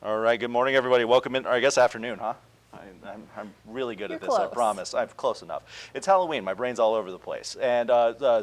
All right, good morning, everybody. Welcome in, or I guess afternoon, huh? I'm really good You're at this, I close. promise. I'm close enough. It's Halloween. My brain's all over the place. And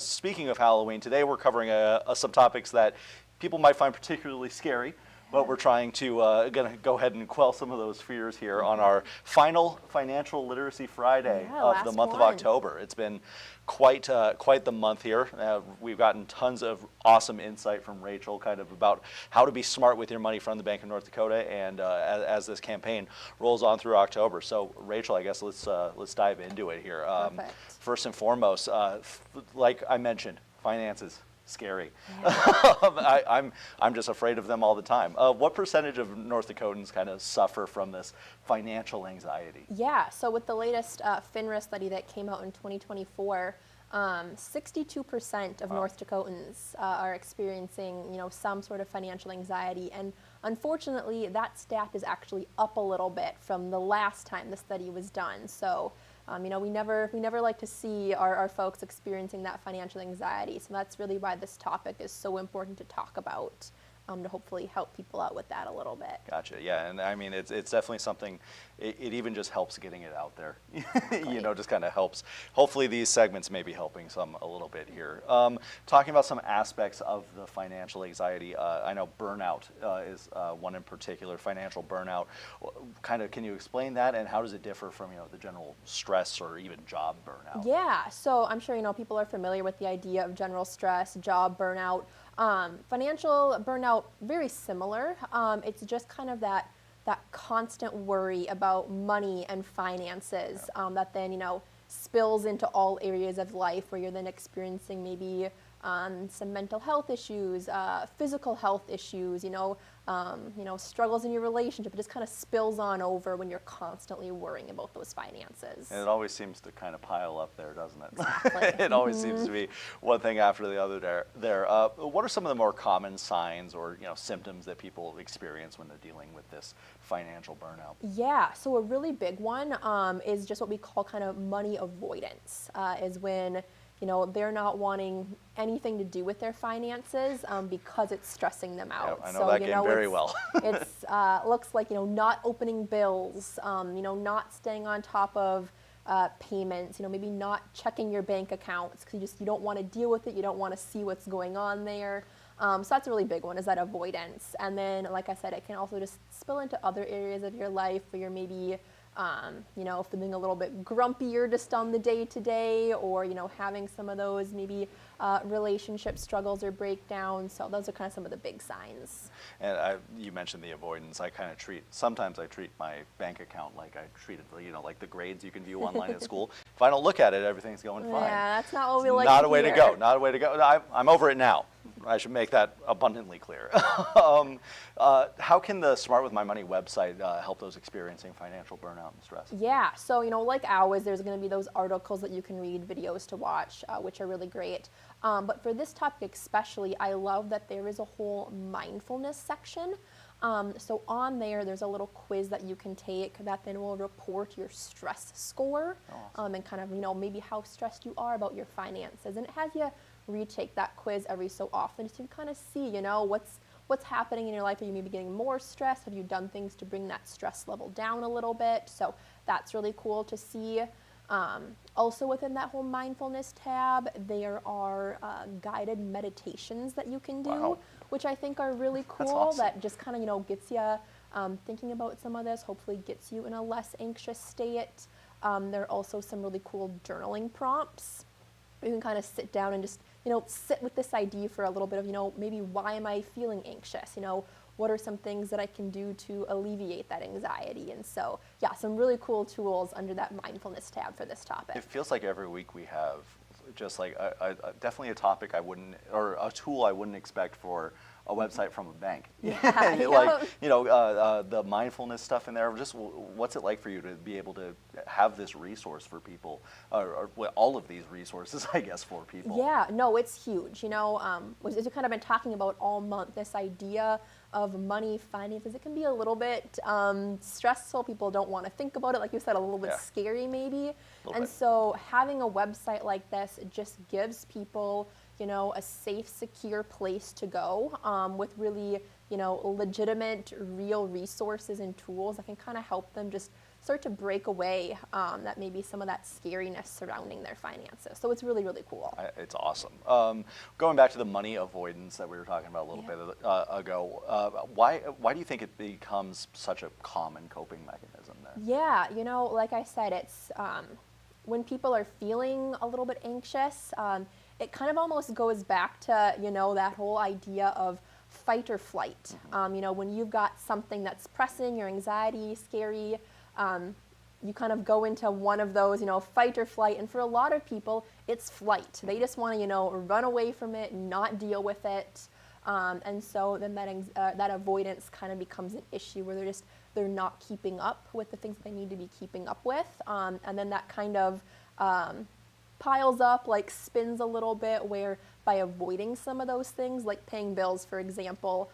speaking of Halloween, today we're covering some topics that people might find particularly scary, but we're trying to gonna go ahead and quell some of those fears here on our final Financial Literacy Friday Yeah, of the last month of one. October. It's been quite the month here. We've gotten tons of awesome insight from Rachel, kind of about how to be smart with your money from the Bank of North Dakota, and as this campaign rolls on through October. So, Rachel, I guess let's dive into it here. Perfect. First and foremost, like I mentioned, finances. Scary. Yeah. I'm just afraid of them all the time. What percentage of North Dakotans kind of suffer from this financial anxiety? Yeah, so with the latest FINRA study that came out in 2024, 62% of North Dakotans are experiencing, some sort of financial anxiety, and unfortunately, that stat is actually up a little bit from the last time the study was done. So, we never like to see our folks experiencing that financial anxiety. So that's really why this topic is so important to talk about, to hopefully help people out with that a little bit. Gotcha. Yeah, and I mean it's definitely something. It even just helps getting it out there. Exactly. Just kind of helps. Hopefully these segments may be helping some a little bit here. Talking about some aspects of the financial anxiety. I know burnout is one in particular. Financial burnout. Kind of, can you explain that, and how does it differ from the general stress or even job burnout? Yeah, so I'm sure people are familiar with the idea of general stress, job burnout. Financial burnout, very similar. It's just kind of that constant worry about money and finances that then spills into all areas of life, where you're then experiencing maybe some mental health issues, physical health issues, struggles in your relationship. It just kind of spills on over when you're constantly worrying about those finances. And it always seems to kind of pile up there, doesn't it? Exactly. It always seems to be one thing after the other there. What are some of the more common signs or symptoms that people experience when they're dealing with this financial burnout? Yeah, so a really big one is just what we call kind of money avoidance, is when they're not wanting anything to do with their finances because it's stressing them out. Yeah, I know that game very well. It's looks like not opening bills, not staying on top of payments, maybe not checking your bank accounts because you don't want to deal with it, you don't want to see what's going on there. So that's a really big one, is that avoidance. And then, like I said, it can also just spill into other areas of your life where you're maybe feeling a little bit grumpier just on the day-to-day, or having some of those maybe relationship struggles or breakdowns. So those are kind of some of the big signs. And you mentioned the avoidance. Sometimes I treat my bank account like I treated, like the grades you can view online at school. If I don't look at it, everything's going fine. Yeah, that's not what we like Not to a way hear. to go. Not a way to go. I'm over it now. I should make that abundantly clear. How can the Smart With My Money website help those experiencing financial burnout and stress? Yeah, so like ours, there's going to be those articles that you can read, videos to watch, which are really great. But for this topic especially, I love that there is a whole mindfulness section. So on there's a little quiz that you can take that then will report your stress score, and kind of maybe how stressed you are about your finances. And it has you retake that quiz every so often to kind of see what's happening in your life. Are you maybe getting more stressed? Have you done things to bring that stress level down a little bit? So that's really cool to see. Also within that whole mindfulness tab, there are guided meditations that you can do, Wow. which I think are really cool. That's awesome. That just kind of gets you thinking about some of this, hopefully gets you in a less anxious state. There are also some really cool journaling prompts. You can kind of sit down and just sit with this idea for a little bit of maybe why am I feeling anxious? What are some things that I can do to alleviate that anxiety? And so, yeah, some really cool tools under that mindfulness tab for this topic. It feels like every week we have just like definitely a topic or a tool I wouldn't expect for a website from a bank. Yeah, like the mindfulness stuff in there. Just what's it like for you to be able to have this resource for people, or all of these resources, I guess, for people? Yeah, no, it's huge. As we've kind of been talking about all month, this idea of money, finances, it can be a little bit stressful. People don't want to think about it, like you said, a little bit scary maybe. And so having a website like this just gives people a safe, secure place to go with really, legitimate, real resources and tools that can kind of help them just start to break away that maybe some of that scariness surrounding their finances. So it's really, really cool. It's awesome. Going back to the money avoidance that we were talking about a little bit ago, why do you think it becomes such a common coping mechanism there? Yeah, like I said, it's when people are feeling a little bit anxious, it kind of almost goes back to, that whole idea of fight or flight. When you've got something that's pressing, your anxiety, scary, you kind of go into one of those, fight or flight. And for a lot of people, it's flight. They just want to, run away from it, not deal with it. And so then that avoidance kind of becomes an issue where they're not keeping up with the things that they need to be keeping up with. And then that kind of piles up, like spins a little bit, where by avoiding some of those things, like paying bills, for example,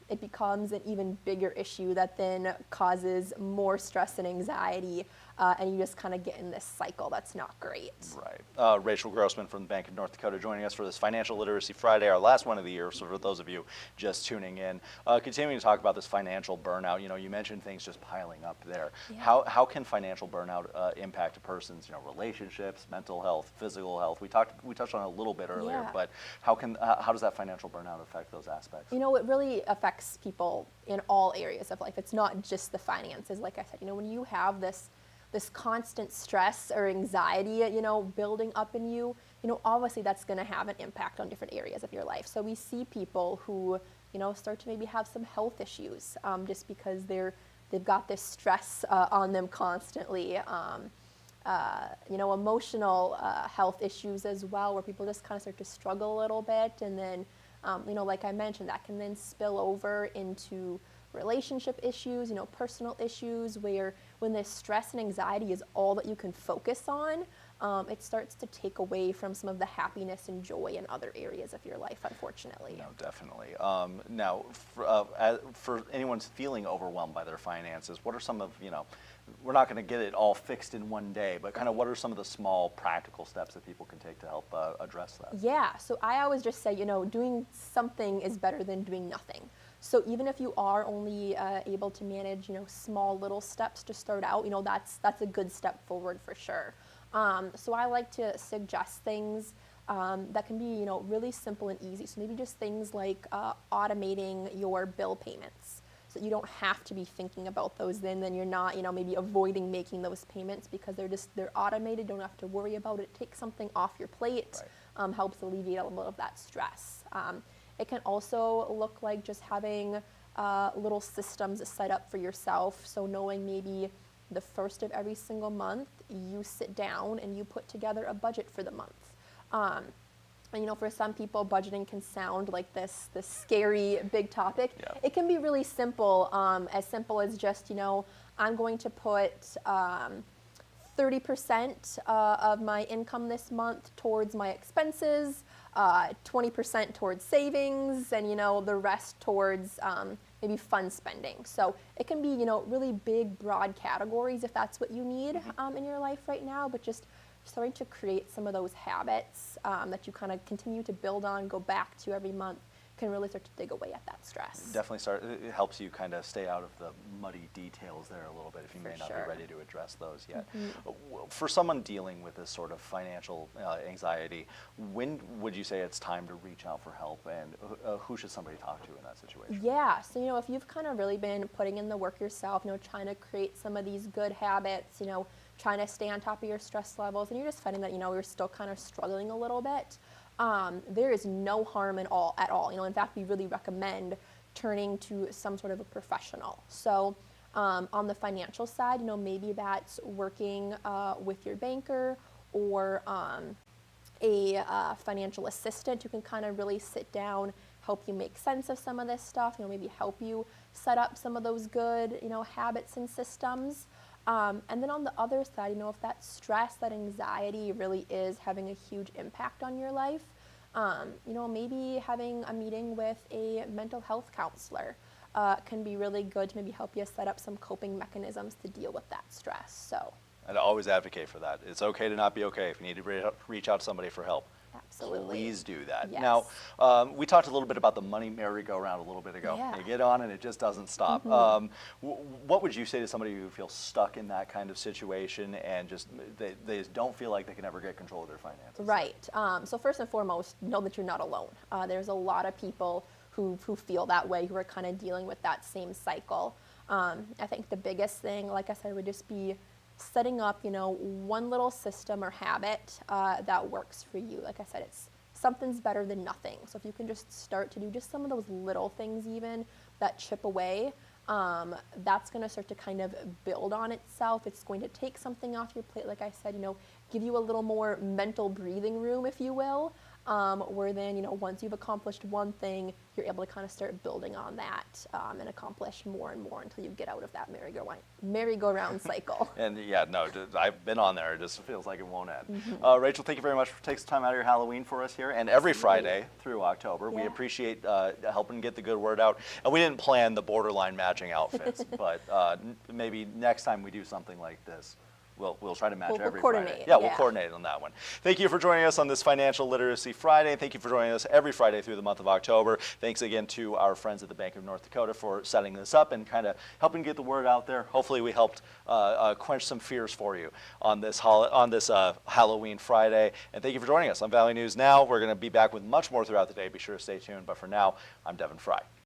it becomes an even bigger issue that then causes more stress and anxiety, and you just kind of get in this cycle that's not great. Right. Rachel Grossman from the Bank of North Dakota joining us for this Financial Literacy Friday, our last one of the year, so for those of you just tuning in. Continuing to talk about this financial burnout, you mentioned things just piling up there. Yeah. How can financial burnout impact a person's relationships, mental health, physical health? We touched on it a little bit earlier, but how does that financial burnout affect those aspects? It really affects people in all areas of life. It's not just the finances. Like I said, when you have this constant stress or anxiety, building up in you, obviously that's going to have an impact on different areas of your life. So we see people who, start to maybe have some health issues just because they've got this stress on them constantly. Emotional health issues as well, where people just kind of start to struggle a little bit, and then like I mentioned, that can then spill over into relationship issues, personal issues, where when this stress and anxiety is all that you can focus on, it starts to take away from some of the happiness and joy in other areas of your life, unfortunately. No, definitely. Now, for anyone feeling overwhelmed by their finances, what are some of, we're not going to get it all fixed in one day, but kind of what are some of the small practical steps that people can take to help address that? Yeah, so I always just say, doing something is better than doing nothing. So even if you are only able to manage, small little steps to start out, that's a good step forward for sure. So I like to suggest things that can be, really simple and easy. So maybe just things like automating your bill payments. So you don't have to be thinking about those then you're not, maybe avoiding making those payments because they're automated, don't have to worry about it. Take something off your plate, right. Helps alleviate a little of that stress. It can also look like just having little systems set up for yourself. So knowing maybe the first of every single month, you sit down and you put together a budget for the month. And for some people, budgeting can sound like this scary big topic. Yeah. It can be really simple as just, I'm going to put 30% of my income this month towards my expenses, 20% towards savings, and the rest towards maybe fun spending. So it can be really big, broad categories if that's what you need in your life right now, but just starting to create some of those habits that you kind of continue to build on, go back to every month, can really start to dig away at that stress. Definitely it helps you kind of stay out of the muddy details there a little bit if you may not be ready to address those yet. For someone dealing with this sort of financial anxiety, when would you say it's time to reach out for help, and who should somebody talk to in that situation? Yeah, so if you've kind of really been putting in the work yourself, trying to create some of these good habits, trying to stay on top of your stress levels, and you're just finding that you're still kind of struggling a little bit, there is no harm at all. In fact, we really recommend turning to some sort of a professional. So on the financial side, maybe that's working with your banker or a financial assistant who can kind of really sit down, help you make sense of some of this stuff, maybe help you set up some of those good, habits and systems. And then on the other side, if that stress, that anxiety really is having a huge impact on your life, maybe having a meeting with a mental health counselor can be really good to maybe help you set up some coping mechanisms to deal with that stress. So I'd always advocate for that. It's okay to not be okay. If you need to reach out to somebody for help, Absolutely. please do that. Yes. Now, we talked a little bit about the money merry-go-round a little bit ago. Yeah. You get on and it just doesn't stop. What would you say to somebody who feels stuck in that kind of situation and just they just don't feel like they can ever get control of their finances? Right. So first and foremost, know that you're not alone. There's a lot of people who feel that way, who are kind of dealing with that same cycle. I think the biggest thing, like I said, would just be setting up, one little system or habit that works for you. Like I said, something's better than nothing. So if you can just start to do just some of those little things even that chip away, that's going to start to kind of build on itself. It's going to take something off your plate, like I said, give you a little more mental breathing room, if you will, where then, once you've accomplished one thing, you're able to kind of start building on that and accomplish more and more until you get out of that merry-go-round cycle. And yeah, no, I've been on there. It just feels like it won't end. Rachel, thank you very much for taking some time out of your Halloween for us here, and every Friday through October. We Yeah. appreciate helping get the good word out. And we didn't plan the borderline matching outfits, but maybe next time we do something like this, we'll try to match We'll every coordinate, Friday. Yeah, we'll yeah. coordinate on that one. Thank you for joining us on this Financial Literacy Friday. Thank you for joining us every Friday through the month of October. Thanks again to our friends at the Bank of North Dakota for setting this up and kind of helping get the word out there. Hopefully we helped quench some fears for you on this Halloween Friday. And thank you for joining us on Valley News Now. We're going to be back with much more throughout the day. Be sure to stay tuned. But for now, I'm Devin Fry.